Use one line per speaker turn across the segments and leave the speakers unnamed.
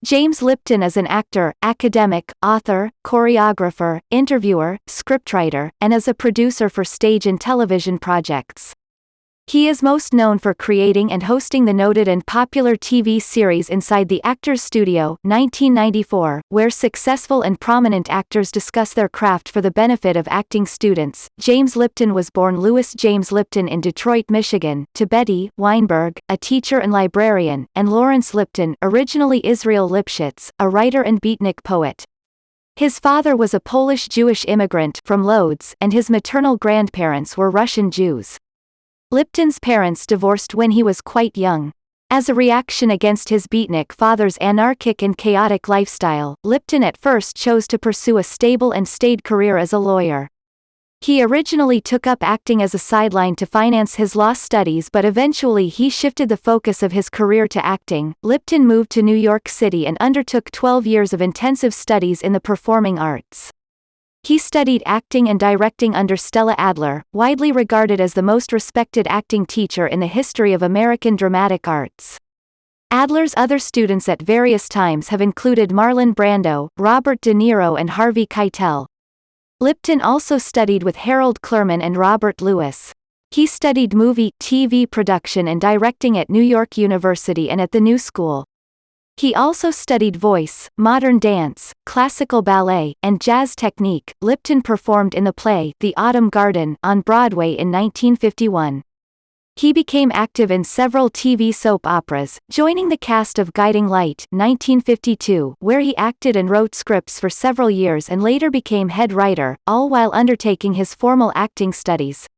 James Lipton is an actor, academic, author, choreographer, interviewer, scriptwriter, and is a producer for stage and television projects. He is most known for creating and hosting the noted and popular TV series Inside the Actors Studio, 1994, where successful and prominent actors discuss their craft for the benefit of acting students. James Lipton was born Louis James Lipton in Detroit, Michigan, to Betty Weinberg, a teacher and librarian, and Lawrence Lipton, originally Israel Lipschitz, a writer and beatnik poet. His father was a Polish-Jewish immigrant from Lodz, and his maternal grandparents were Russian Jews. Lipton's parents divorced when he was quite young. As a reaction against his beatnik father's anarchic and chaotic lifestyle, Lipton at first chose to pursue a stable and staid career as a lawyer. He originally took up acting as a sideline to finance his law studies, but eventually he shifted the focus of his career to acting. Lipton moved to New York City and undertook 12 years of intensive studies in the performing arts. He studied acting and directing under Stella Adler, widely regarded as the most respected acting teacher in the history of American dramatic arts. Adler's other students at various times have included Marlon Brando, Robert De Niro and Harvey Keitel. Lipton also studied with Harold Clurman and Robert Lewis. He studied movie, TV production and directing at New York University and at the New School. He also studied voice, modern dance, classical ballet, and jazz technique. Lipton performed in the play, The Autumn Garden, on Broadway in 1951. He became active in several TV soap operas, joining the cast of Guiding Light, 1952, where he acted and wrote scripts for several years and later became head writer, all while undertaking his formal acting studies.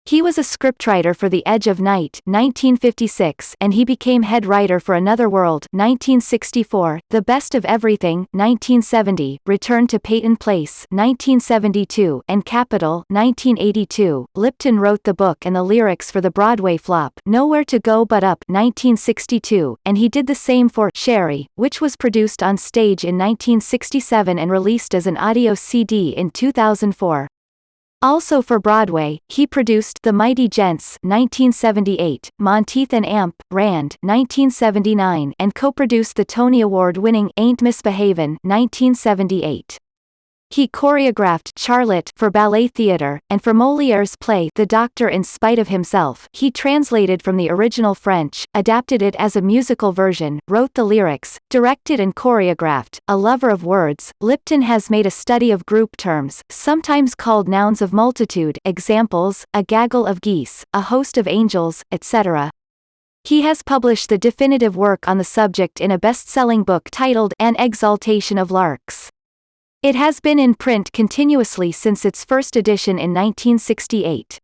He was a scriptwriter for The Edge of Night, 1956, and he became head writer for Another World, 1964, The Best of Everything, 1970, Return to Peyton Place, 1972, and Capital, 1982. Lipton wrote the book and the lyrics for the Broadway flop, Nowhere to Go But Up, 1962, and he did the same for Sherry, which was produced on stage in 1967 and released as an audio CD in 2004. Also for Broadway, he produced The Mighty Gents, 1978, Monteith and Amp, Rand, 1979, and co-produced the Tony Award-winning Ain't Misbehavin', 1978. He choreographed Charlotte for ballet theater, and for Molière's play The Doctor in Spite of Himself, he translated from the original French, adapted it as a musical version, wrote the lyrics, directed and choreographed. A lover of words, Lipton has made a study of group terms, sometimes called nouns of multitude, examples, a gaggle of geese, a host of angels, etc. He has published the definitive work on the subject in a best-selling book titled An Exaltation of Larks. It has been in print continuously since its first edition in 1968.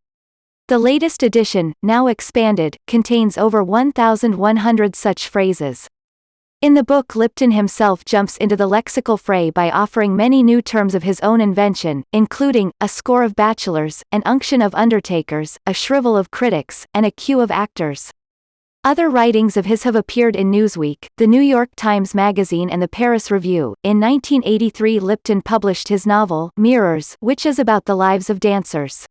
The latest edition, now expanded, contains over 1,100 such phrases. In the book, Lipton himself jumps into the lexical fray by offering many new terms of his own invention, including a score of bachelors, an unction of undertakers, a shrivel of critics, and a queue of actors. Other writings of his have appeared in Newsweek, the New York Times Magazine and the Paris Review. In 1983, Lipton published his novel, Mirrors, which is about the lives of dancers.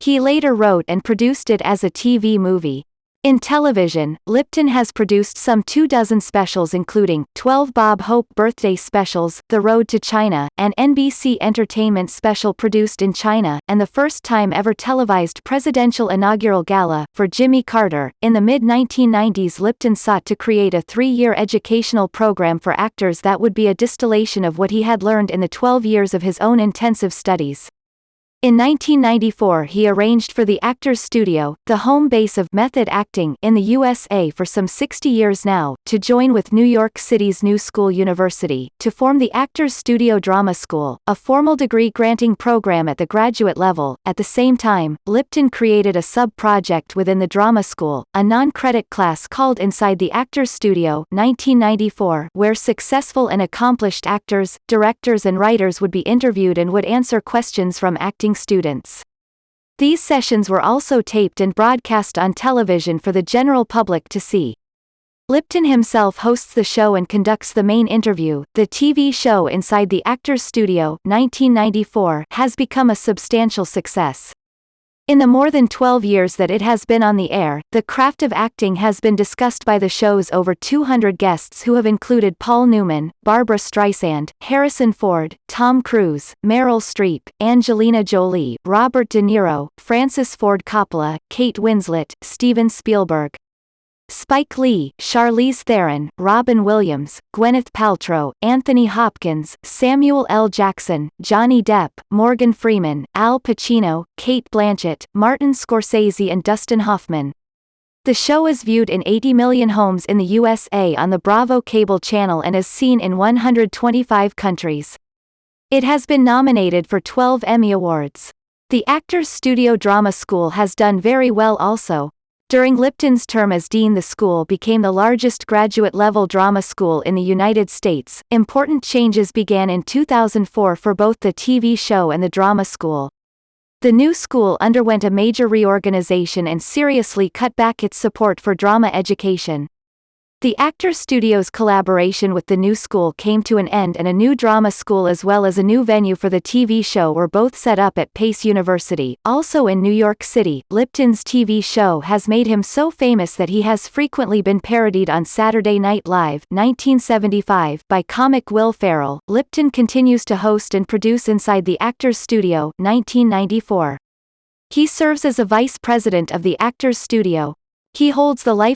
He later wrote and produced it as a TV movie. In television, Lipton has produced some 24 specials including 12 Bob Hope birthday specials, The Road to China, an NBC Entertainment special produced in China, and the first time ever televised presidential inaugural gala, for Jimmy Carter. In the mid-1990s, Lipton sought to create a 3-year educational program for actors that would be a distillation of what he had learned in the 12 years of his own intensive studies. In 1994, he arranged for the Actors Studio, the home base of method acting in the USA for some 60 years now, to join with New York City's New School University, to form the Actors Studio Drama School, a formal degree-granting program at the graduate level. At the same time, Lipton created a sub-project within the drama school, a non-credit class called Inside the Actors Studio, 1994, where successful and accomplished actors, directors and writers would be interviewed and would answer questions from acting students. These sessions were also taped and broadcast on television for the general public to see. Lipton himself hosts the show and conducts the main interview. The TV show Inside the Actors Studio, 1994, has become a substantial success. In the more than 12 years that it has been on the air, the craft of acting has been discussed by the show's over 200 guests who have included Paul Newman, Barbra Streisand, Harrison Ford, Tom Cruise, Meryl Streep, Angelina Jolie, Robert De Niro, Francis Ford Coppola, Kate Winslet, Steven Spielberg, Spike Lee, Charlize Theron, Robin Williams, Gwyneth Paltrow, Anthony Hopkins, Samuel L. Jackson, Johnny Depp, Morgan Freeman, Al Pacino, Cate Blanchett, Martin Scorsese and Dustin Hoffman. The show is viewed in 80 million homes in the USA on the Bravo cable channel and is seen in 125 countries. It has been nominated for 12 Emmy Awards. The Actors Studio Drama School has done very well also. During Lipton's term as dean, the school became the largest graduate-level drama school in the United States. Important changes began in 2004 for both the TV show and the drama school. The new school underwent a major reorganization and seriously cut back its support for drama education. The Actors Studio's collaboration with the new school came to an end, and a new drama school as well as a new venue for the TV show were both set up at Pace University, also in New York City. Lipton's TV show has made him so famous that he has frequently been parodied on Saturday Night Live 1975 by comic Will Ferrell. Lipton continues to host and produce Inside the Actors Studio 1994. He serves as a vice president of the Actors Studio. He holds the life